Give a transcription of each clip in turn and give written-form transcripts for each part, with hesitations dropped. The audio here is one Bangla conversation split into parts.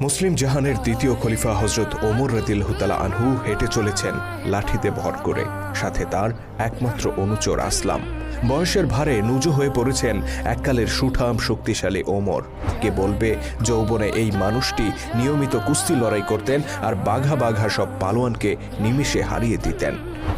মুসলিম জাহানের দ্বিতীয় খলিফা হজরত ওমর রাদিয়াল্লাহু তাআলা আনহু হেঁটে চলেছেন লাঠিতে ভর করে, সাথে তার একমাত্র অনুচর আসলাম। বয়সের ভারে নুজু হয়ে পড়েছেন এককালের সুঠাম শক্তিশালী ওমর। কে বলবে যৌবনে এই মানুষটি নিয়মিত কুস্তি লড়াই করতেন আর বাঘা বাঘা সব পালোয়ানকে নিমিষে হারিয়ে দিতেন।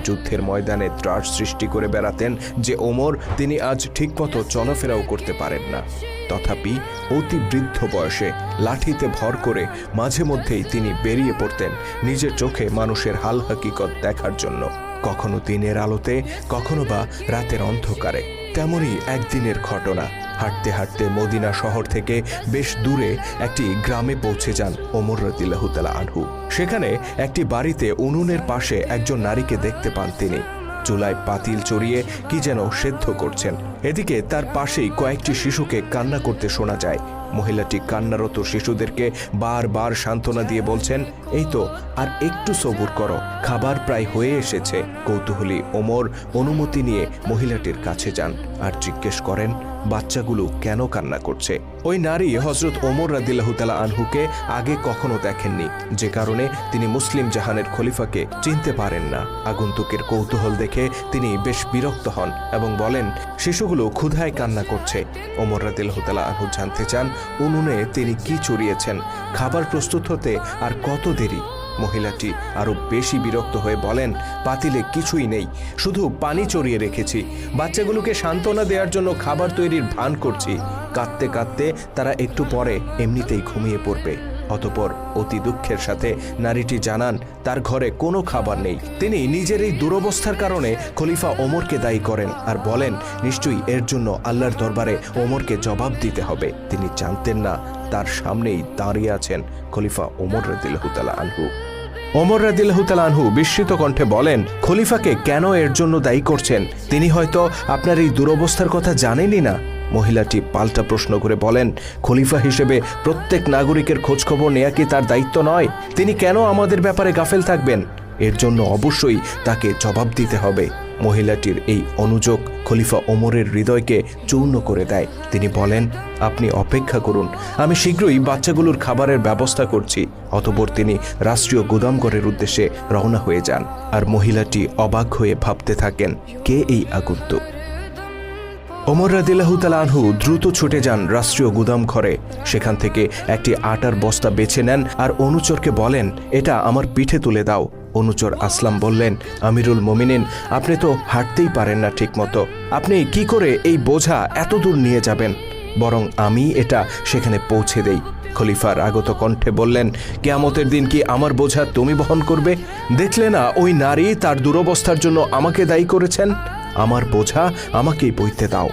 যুদ্ধের ময়দানে ত্রাস সৃষ্টি করে বেড়াতেন যে ওমর, তিনি আজ ঠিকমতো চলাফেরাও করতে পারেন না। তথাপি অতি বৃদ্ধ বয়সে লাঠিতে ভর করে মাঝে মধ্যেই তিনি বেরিয়ে পড়তেন নিজের চোখে মানুষের হাল হাকিকত দেখার জন্য, কখনো দিনের আলোতে, কখনো বা রাতের অন্ধকারে। তেমনই একদিনের ঘটনা। হাঁটতে হাঁটতে মদিনা শহর থেকে বেশ দূরে একটি গ্রামে পৌঁছে যান ওমর রাদিয়াল্লাহু তাআলা আনহু। সেখানে একটি বাড়িতে উনুনের পাশে একজন নারীকে দেখতে পান তিনি। চুলায় পাতিল চড়িয়ে কি যেন সেদ্ধ করছেন। এদিকে তার পাশেই কয়েকটি শিশুকে কান্না করতে শোনা যায়। মহিলাটি কান্নারত শিশুদেরকে বারবার সান্ত্বনা দিয়ে বলছেন, এই তো আর একটু সবুর করো, খাবার প্রায় হয়ে এসেছে। কৌতূহলী ওমর অনুমতি নিয়ে মহিলাটির কাছে যান আর জিজ্ঞেস করেন বাচ্চাগুলো কেন কান্না করছে। ওই নারী হজরত ওমর রাদিয়াল্লাহু তাআলা আনহুকে আগে কখনো দেখেননি, যে কারণে তিনি মুসলিম জাহানের খলিফাকে চিনতে পারেন না। আগন্তুকের কৌতূহল দেখে তিনি বেশ বিরক্ত হন এবং বলেন, শিশুগুলো ক্ষুধায় কান্না করছে। ওমর রাদিয়াল্লাহু তাআলা আনহু জানতে চান উনুনে তিনি কি চড়িয়েছেন, খাবার প্রস্তুত হতে আর কত দেরি। মহিলাটি আরো বেশি বিরক্ত হয়ে বলেন, পাতিলে কিছুই নেই, শুধু পানি চড়িয়ে রেখেছি। বাচ্চাগুলোকে সান্ত্বনা দেওয়ার জন্য খাবার তৈরির ভান করছি। কাঁদতে কাঁদতে তারা একটু পরে এমনিতেই ঘুমিয়ে পড়বে। অতঃপর অতি দুঃখের সাথে নারীটি জানান তার ঘরে কোনো খাবার নেই। তিনি নিজের এই দুরবস্থার কারণে খলিফা ওমরকে দায়ী করেন আর বলেন, নিশ্চয়ই এর জন্য আল্লাহর দরবারে ওমরকে জবাব দিতে হবে। তিনি জানতেন না তার সামনেই দাঁড়িয়ে আছেন খলিফা ওমর রাদিয়াল্লাহু তাআলা আনহু। ওমর রাদিয়াল্লাহু তাআলা আনহু বিস্মিত কণ্ঠে বলেন, খলিফাকে কেন এর জন্য দায়ী করছেন? তিনি হয়তো আপনার এই দুরবস্থার কথা জানেনই না। মহিলাটি পাল্টা প্রশ্ন করে বলেন, খলিফা হিসেবে প্রত্যেক নাগরিকের খোঁজখবর নেয়া কি তার দায়িত্ব নয়? তিনি কেন আমাদের ব্যাপারে গাফেল থাকবেন? এর জন্য অবশ্যই তাকে জবাব দিতে হবে। মহিলাটির এই অনুযোগ খলিফা ওমরের হৃদয়কে চূর্ণ করে দেয়। তিনি বলেন, আপনি অপেক্ষা করুন, আমি শীঘ্রই বাচ্চাগুলোর খাবারের ব্যবস্থা করছি। অতঃপর তিনি রাষ্ট্রীয় গুদামঘরের উদ্দেশ্যে রওনা হয়ে যান আর মহিলাটি অবাক হয়ে ভাবতে থাকেন, কে এই আগন্তুক? ওমর রাদিয়াল্লাহু তাআলা আনহু দ্রুত ছুটে যান রাষ্ট্রীয় গুদাম ঘরে। সেখান থেকে একটি আটার বস্তা বেছে নেন আর অনুচরকে বলেন, এটা আমার পিঠে তুলে দাও। অনুচর আসলাম বললেন, আমিরুল মুমিনিন, আপনি তো হাঁটতেই পারেন না ঠিক মতো, আপনি কি করে এই বোঝা এত দূর নিয়ে যাবেন? বরং আমি এটা সেখানে পৌঁছে দেই। খলিফার আগত কণ্ঠে বললেন, কিয়ামতের দিন কি আমার বোঝা তুমি বহন করবে? দেখলে না ওই নারী তার দুরবস্থার জন্য আমাকে দায়ী করেছেন? আমার বোঝা আমাকেই বইতে দাও।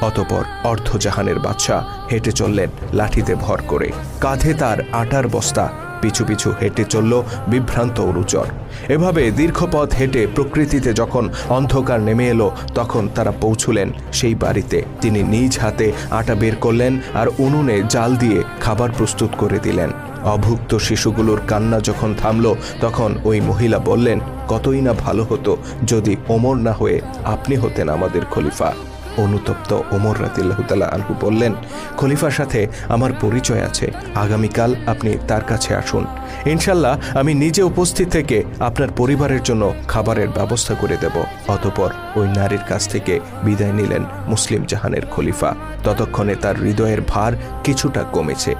অতঃপর অর্ধজাহানের বাদশা হেঁটে চললেন লাঠিতে ভর করে, কাঁধে তার আটার বস্তা, পিছু পিছু হেঁটে চলল বিভ্রান্ত অনুচর। এভাবে দীর্ঘ পথ হেঁটে প্রকৃতিতে যখন অন্ধকার নেমে এলো, তখন তারা পৌঁছলেন সেই বাড়িতে। তিনি নিজ হাতে আটা বের করলেন আর উনুনে জাল দিয়ে খাবার প্রস্তুত করে দিলেন। অভুক্ত শিশুগুলোর কান্না যখন থামল, তখন ওই মহিলা বললেন, কতই না ভালো হতো যদি ওমর না হয়ে আপনি হতেন আমাদের খলিফা। অনুতপ্ত ওমর রাদিয়াল্লাহু তাআলা আনহু বললেন, খলিফার সাথে আমার পরিচয় আছে, আগামীকাল আপনি তার কাছে আসুন। ইনশাল্লাহ আমি নিজে উপস্থিত থেকে আপনার পরিবারের জন্য খাবারের ব্যবস্থা করে দেব। অতঃপর ওই নারীর কাছ থেকে বিদায় নিলেন মুসলিম জাহানের খলিফা। ততক্ষণে তার হৃদয়ের ভার কিছুটা কমেছে।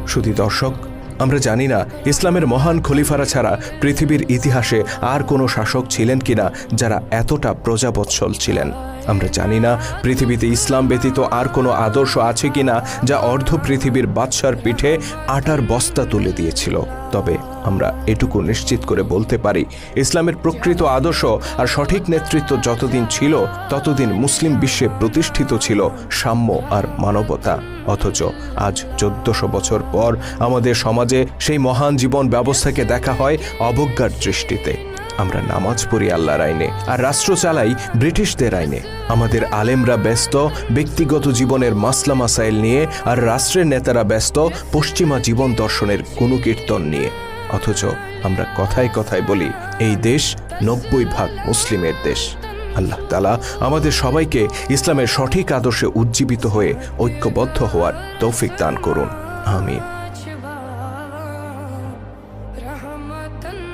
শুধু দর্শক, আমরা জানি না ইসলামের মহান খলিফারা ছাড়া পৃথিবীর ইতিহাসে আর কোনো শাসক ছিলেন কিনা যারা এতটা প্রজাবৎসল ছিলেন। আমরা জানি না পৃথিবীতে ইসলাম ব্যতীত আর কোনো আদর্শ আছে কিনা যা অর্ধ পৃথিবীর বাদশার পিঠে আটার বস্তা তুলে দিয়েছিল। তবে আমরা এটুকু নিশ্চিত করে বলতে পারি, ইসলামের প্রকৃত আদর্শ আর সঠিক নেতৃত্ব যতদিন ছিল, ততদিন মুসলিম বিশ্বে প্রতিষ্ঠিত ছিল সাম্য আর মানবতা। অথচ আজ 1400 বছর পর আমাদের সমাজে সেই মহান জীবন ব্যবস্থাকে দেখা হয় অবজ্ঞার দৃষ্টিতে। আমরা নামাজ পড়ি আল্লাহর আইনে আর রাষ্ট্র চালাই ব্রিটিশদের আইনে। আমাদের আলেমরা ব্যস্ত ব্যক্তিগত জীবনের মাসলা মাসাইল নিয়ে আর রাষ্ট্রের নেতারা ব্যস্ত পশ্চিমা জীবন দর্শনের গুণকীর্তন নিয়ে। অথচ আমরা কথায় কথায় বলি এই দেশ 90% মুসলিমের দেশ। আল্লাহ তাআলা আমাদের সবাইকে ইসলামের সঠিক আদর্শে উজ্জীবিত হয়ে ঐক্যবদ্ধ হওয়ার তৌফিক দান করুন। আমিন। वतन